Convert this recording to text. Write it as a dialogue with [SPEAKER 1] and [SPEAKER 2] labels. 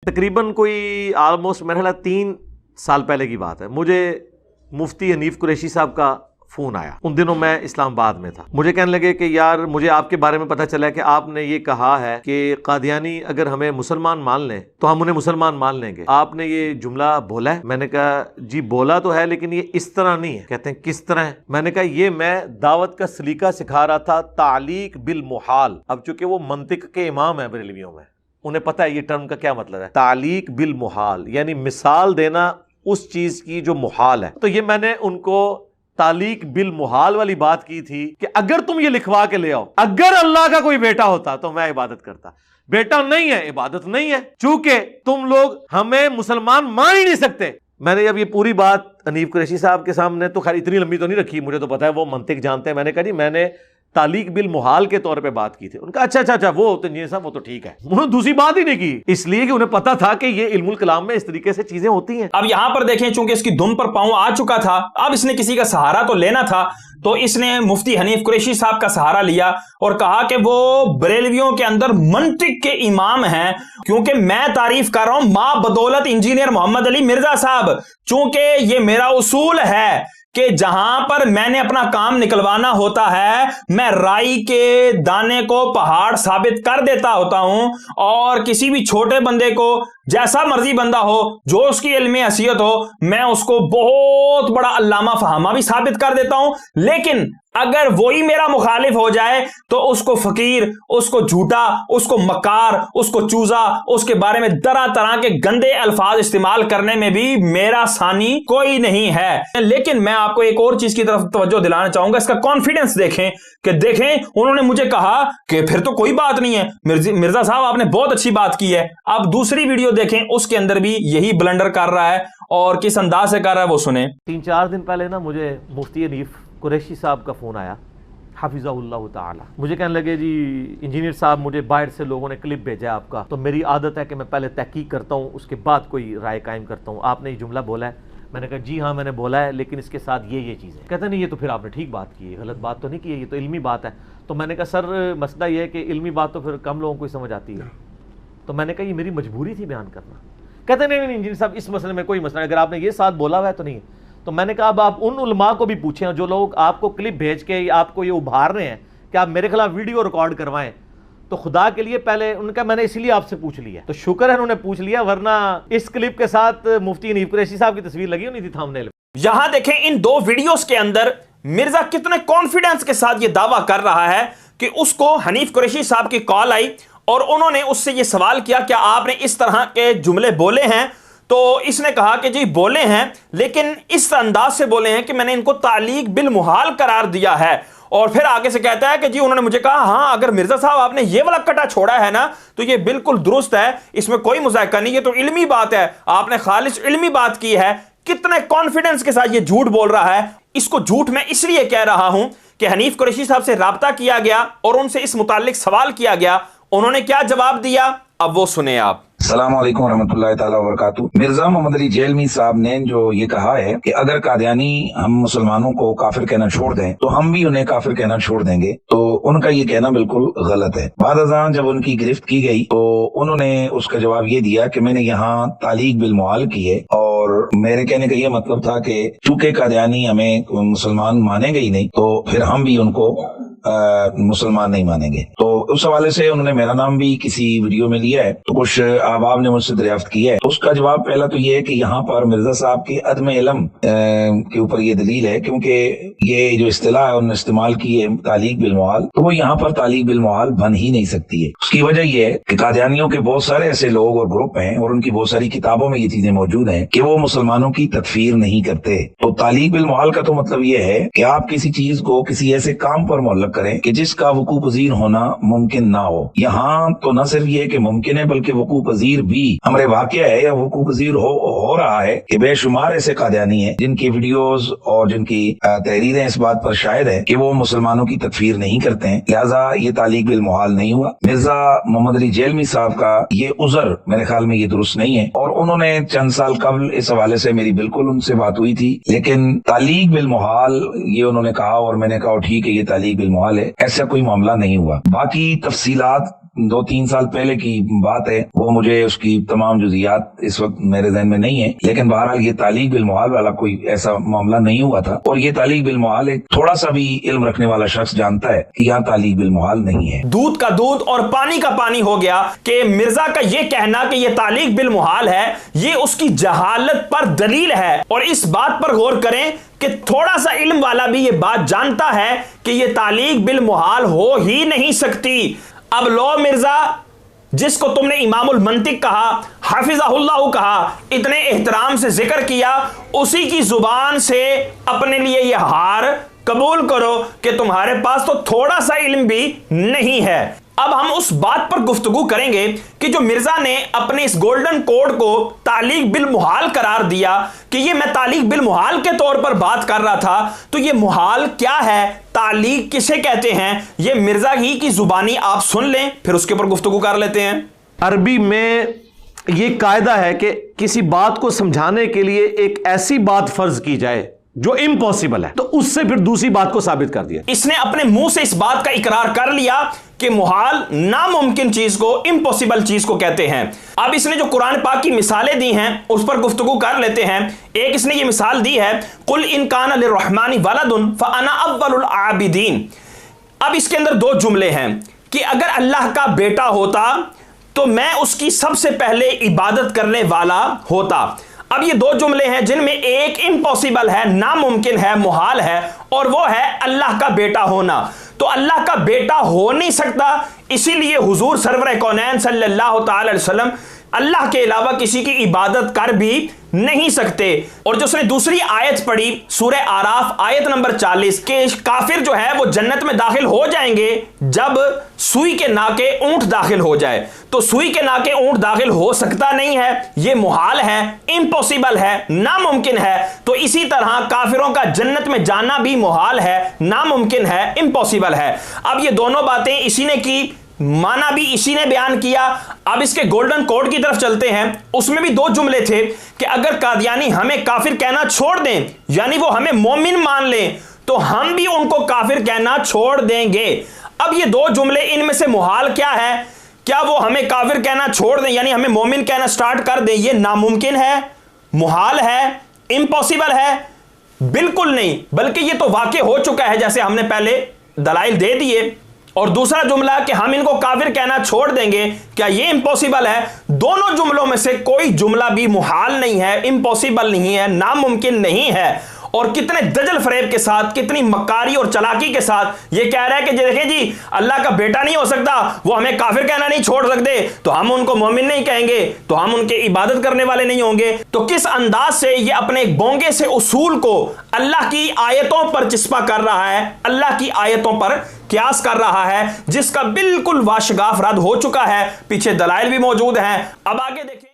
[SPEAKER 1] तकरीबन कोई ऑलमोस्ट मेरे ख्याल 3 साल पहले की बात है, मुझे मुफ्ती हनीफ कुरैशी साहब का फ़ोन आया। उन दिनों मैं इस्लामाबाद में था। मुझे कहने लगे कि यार मुझे आपके बारे में पता चला कि आपने ये कहा है कि कादियानी अगर हमें मुसलमान मान लें तो हम उन्हें मुसलमान मान लेंगे। आपने ये जुमला बोला है? मैंने कहा जी बोला तो है, लेकिन ये इस तरह नहीं है। कहते हैं किस तरह है? मैंने कहा ये मैं दावत का सलीका सिखा रहा था, तालीक बिल मुहाल। अब चूंकि वो मंतिक के इमाम है बरेलवियों में, उन्हें पता है ये टर्म का क्या मतलब है। तालीक बिल मुहाल यानी मिसाल देना उस चीज की जो मुहाल है। तो ये मैंने उनको तालीक बिल मुहाल वाली बात की थी कि अगर तुम ये लिखवा के ले आओ, अगर अल्लाह का कोई बेटा होता तो मैं इबादत करता। बेटा नहीं है, इबादत नहीं है, चूंकि तुम लोग हमें मुसलमान मान ही नहीं सकते। मैंने जब ये पूरी बात हनीफ कुरैशी साहब के सामने, तो खैर इतनी लंबी तो नहीं रखी, मुझे तो पता है वो मंतिक जानते हैं। मैंने कहा जी मैंने तालीक बिल मुहाल के तौर पे बात की थी। उनका अच्छा वो तो इंजीनियर साहब वो तो ठीक है। उन्होंने दूसरी बात ही नहीं की, इसलिए कि उन्हें पता था कि ये इल्मुल कलाम में इस तरीके से चीजें होती हैं।
[SPEAKER 2] अब यहां पर देखें, चूंकि इसकी दुम पर पांव आ चुका था, अब इसने किसी का सहारा तो लेना था, तो इसने मुफ्ती हनीफ कुरैशी साहब का सहारा लिया और कहा कि वो बरेलवियों के अंदर मंतिक के इमाम हैं। क्योंकि मैं तारीफ कर रहा हूं मां बदौलत इंजीनियर मोहम्मद अली मिर्जा साहब, चूंकि ये मेरा उसूल है कि जहां पर मैंने अपना काम निकलवाना होता है, मैं राई के दाने को पहाड़ साबित कर देता होता हूं, और किसी भी छोटे बंदे को, जैसा मर्जी बंदा हो, जो उसकी इल्मी हैसियत हो, मैं उसको बहुत बड़ा अल्लामा फहामा भी साबित कर देता हूं। लेकिन अगर वही मेरा मुखालिफ हो जाए तो उसको फकीर, उसको झूठा, उसको मकार, उसको चूजा, उसके बारे में तरह तरह के गंदे अल्फाज इस्तेमाल करने में भी मेरा सानी कोई नहीं है। लेकिन मैं आपको एक और चीज की तरफ तवज्जो दिलाना चाहूंगा, इसका कॉन्फिडेंस देखें कि देखें उन्होंने मुझे कहा कि फिर तो कोई बात नहीं है, मिर्जा साहब आपने बहुत अच्छी बात की है। अब दूसरी वीडियो देखें, उसके अंदर भी यही ब्लंडर कर रहा है, और किस अंदाज से कर रहा है वो सुने।
[SPEAKER 1] 3-4 दिन पहले ना मुझे मुफ्ती हनीफ कुरैशी साहब का फ़ोन आया, हाफिज़हुल्लाह ताला। मुझे कहने लगे जी इंजीनियर साहब मुझे बाहर से लोगों ने क्लिप भेजा आपका, तो मेरी आदत है कि मैं पहले तहकीक करता हूँ, उसके बाद कोई राय कायम करता हूँ। आपने ये जुमला बोला है। मैंने कहा जी हाँ मैंने बोला है, लेकिन इसके साथ ये चीज़ है। कहते नहीं ये तो फिर आपने ठीक बात की है, गलत बात तो नहीं की है, ये तो इल्मी बात है। तो मैंने कहा सर मसला ये है कि इल्मी बात तो फिर कम लोगों को समझ आती है। तो मैंने कहा ये मेरी मजबूरी थी बयान करना। कहते नहीं इंजीनियर साहब इस मसले में कोई मसला नहीं, अगर आपने ये साथ बोला हुआ है तो नहीं। तो मैंने कहा अब आप उन उलमा को भी पूछें जो लोग आपको क्लिप भेज के आपको ये उभार रहे हैं कि आप मेरे खिलाफ वीडियो रिकॉर्ड करवाएं, तो खुदा के लिए पहले उनका मैंने इसीलिए आपसे पूछ लिया। तो शुक्र है उन्होंने पूछ लिया, वरना इस क्लिप के साथ मुफ्ती हनीफ कुरैशी साहब की तस्वीर लगी होनी थी थंबनेल।
[SPEAKER 2] यहां देखें इन 2 वीडियोस के अंदर मिर्जा कितने कॉन्फिडेंस के साथ यह दावा कर रहा है कि उसको हनीफ कुरैशी साहब की कॉल आई और उन्होंने उससे यह सवाल किया क्या आपने इस तरह के जुमले बोले हैं। तो इसने कहा कि जी बोले हैं, लेकिन इस अंदाज से बोले हैं कि मैंने इनको तालीक बिल मुहाल करार दिया है। और फिर आगे से कहता है कि जी उन्होंने मुझे कहा हाँ अगर मिर्जा साहब आपने ये वाला कटा छोड़ा है ना तो ये बिल्कुल दुरुस्त है, इसमें कोई मुज़ायका नहीं, ये तो इल्मी बात है, आपने खालिस इल्मी बात की है। कितने कॉन्फिडेंस के साथ ये झूठ बोल रहा है। इसको झूठ मैं इसलिए कह रहा हूं कि हनीफ कुरैशी साहब से राब्ता किया गया और उनसे इस मुताल्लिक सवाल किया गया, उन्होंने क्या जवाब दिया अब वो सुने आप।
[SPEAKER 3] अस्सलाम वालेकुम रहमतुल्लाहि ताला वबरकातुहू। मिर्जा मोहम्मद अली जेलमी साहब ने जो ये कहा है कि अगर कादियानी हम मुसलमानों को काफिर कहना छोड़ दें तो हम भी उन्हें काफिर कहना छोड़ देंगे, तो उनका ये कहना बिल्कुल गलत है। बाद अज़ां जब उनकी गिरफ्त की गई तो उन्होंने उसका जवाब ये दिया कि मैंने यहाँ तालीक बिल मुहाल की है, और मेरे कहने का ये मतलब था कि चूंकि कादियानी हमें मुसलमान मानेंगे ही नहीं तो फिर हम भी उनको मुसलमान नहीं मानेंगे। तो उस हवाले से उन्होंने मेरा नाम भी किसी वीडियो में लिया है, तो कुछ अहबाब ने मुझसे दरियाफ्त किया है। तो उसका जवाब पहला तो ये है कि यहाँ पर मिर्जा साहब के अदम इल्म के ऊपर ये दलील है, क्योंकि ये जो इस्तिलाह है उन्होंने इस्तेमाल की है तालीक बिल मुहाल, तो वो यहाँ पर तालीक बिल मुहाल बन ही नहीं सकती है। उसकी वजह ये है कि कादियानियों के बहुत सारे ऐसे लोग और ग्रुप हैं और उनकी बहुत सारी किताबों में ये चीजें मौजूद हैं कि वो मुसलमानों की तकफीर नहीं करते। तो तालीक बिल मुहाल का तो मतलब ये है कि आप किसी चीज को किसी ऐसे काम पर मुअल्लक करें कि जिसका वकू पजीर होना मुमकिन ना हो। यहाँ तो न सिर्फ ये कि मुमकिन है बल्कि वकू पजीर भी हमारे वाक़या है या वकू पजीर हो रहा है कि बेशुमार ऐसे कादियानी हैं जिनकी वीडियोस और जिनकी तहरीरें इस बात पर शायद है कि वो मुसलमानों की तकफीर नहीं करते हैं, लिहाजा ये तालीक बिल मुहाल नहीं हुआ। मिर्जा मोहम्मद अली जेलमी साहब का ये उज़र मेरे ख्याल में ये दुरुस्त नहीं है, और उन्होंने चंद साल कबल इस हवाले से मेरी बिल्कुल उनसे बात हुई थी, लेकिन तालीक बिल मुहाल ये उन्होंने कहा और मैंने कहा ठीक है ये तालीक बिल मुहाल है, ऐसा कोई मामला नहीं हुआ। बाकी तफसीलात 2-3 साल पहले की बात है, वो मुझे उसकी तमाम जुजियात इस वक्त मेरे ज़हन में नहीं है, लेकिन बहरहाल ये तालीक बिल मुहाल वाला कोई ऐसा मामला नहीं हुआ था। और ये तालीक बिल मुहाल एक थोड़ा सा भी इल्म रखने वाला शख्स जानता है कि यहाँ तालीक बिल मुहाल नहीं है।
[SPEAKER 2] दूध का दूध और पानी का पानी हो गया कि मिर्जा का ये कहना कि ये तालीक बिल मुहाल है, ये उसकी जहालत पर दलील है। और इस बात पर गौर करें कि थोड़ा सा इल्म वाला भी ये बात जानता है कि ये तालीक बिल मुहाल हो ही नहीं सकती। अब लो मिर्जा, जिसको तुमने इमामुल मंतिक कहा, हाफिज़हुल्लाह कहा, इतने एहतराम से जिक्र किया, उसी की जुबान से अपने लिए यह हार कबूल करो कि तुम्हारे पास तो थोड़ा सा इल्म भी नहीं है। अब हम उस बात पर गुफ्तगू करेंगे कि जो मिर्जा ने अपने इस गोल्डन कोड को तालीक बिल मुहाल करार दिया कि ये मैं तालीक बिल मुहाल के तौर पर बात कर रहा था, तो ये मुहाल क्या है, तालीक किसे कहते हैं, ये मिर्जा ही की जुबानी आप सुन लें, फिर उसके ऊपर गुफ्तगू कर लेते हैं।
[SPEAKER 1] अरबी में ये कायदा है कि किसी बात को समझाने के लिए एक ऐसी बात फर्ज की जाए जो इम्पॉसिबल है, तो उससे फिर दूसरी बात को साबित कर दिया।
[SPEAKER 2] इसने अपने मुंह से इस बात का इकरार कर लिया कि मुहाल नामुमकिन चीज को, इम्पॉसिबल चीज को कहते हैं। अब इसने जो कुरान पाक की मिसालें दी हैं उस पर गुफ्तगू कर लेते हैं। एक इसने ये मिसाल दी है, कुल इन काना लिर्रहमानी वलदुन फअना अव्वलुल आबिदीन। अब इसके अंदर दो जुमले हैं कि अगर अल्लाह का बेटा होता तो मैं उसकी सबसे पहले इबादत करने वाला होता। अब ये दो जुमले हैं जिनमें एक इम्पॉसिबल है, नामुमकिन है, मुहाल है, और वो है अल्लाह का बेटा होना। तो अल्लाह का बेटा हो नहीं सकता, इसीलिए हुजूर सरवर कौनैन सल्लल्लाहु ताला अलैहि वसल्लम अल्लाह के अलावा किसी की इबादत कर भी नहीं सकते। और जो उसने दूसरी आयत पढ़ी सूरह आराफ आयत नंबर 40 के काफिर जो है वो जन्नत में दाखिल हो जाएंगे जब सुई के नाके ऊंट दाखिल हो जाए। तो सुई के नाके ऊंट दाखिल हो सकता नहीं है, ये मुहाल है, इम्पॉसिबल है, नामुमकिन है। तो इसी तरह काफिरों का जन्नत में जाना भी मुहाल है, नामुमकिन है, इम्पॉसिबल है। अब ये दोनों बातें इसी ने की, माना भी इसी ने बयान किया। अब इसके गोल्डन कोड की तरफ चलते हैं। उसमें भी दो जुमले थे कि अगर कादियानी हमें काफिर कहना छोड़ दें, यानी वो हमें मोमिन मान लें, तो हम भी उनको काफिर कहना छोड़ देंगे। अब ये दो जुमले, इनमें से मुहाल क्या है? क्या वो हमें काफिर कहना छोड़ दें यानी हमें मोमिन कहना स्टार्ट कर दें? ये नामुमकिन है, मुहाल है, इम्पॉसिबल है? बिल्कुल नहीं, बल्कि ये तो वाकई हो चुका है, जैसे हमने पहले दलाइल दे दिए। और दूसरा जुमला कि हम इनको काफिर कहना छोड़ देंगे, क्या ये इम्पॉसिबल है? दोनों जुमलों में से कोई जुमला भी मुहाल नहीं है, इम्पॉसिबल नहीं है, नामुमकिन नहीं है। और कितने दजल फरेब के साथ, कितनी मक्कारी और चालाकी के साथ ये कह रहा है कि देखें जी, अल्लाह का बेटा नहीं हो सकता, वो हमें काफिर कहना नहीं छोड़ सकते, तो हम उनको मोमिन नहीं कहेंगे, तो हम उनके इबादत करने वाले नहीं होंगे। तो किस अंदाज से ये अपने बोंगे से उसूल को अल्लाह की आयतों पर चिस्पा कर रहा है, अल्लाह की आयतों पर क्यास कर रहा है, जिसका बिल्कुल वाशगाफ रद्द हो चुका है। पीछे दलाइल भी मौजूद हैं। अब आगे देखें।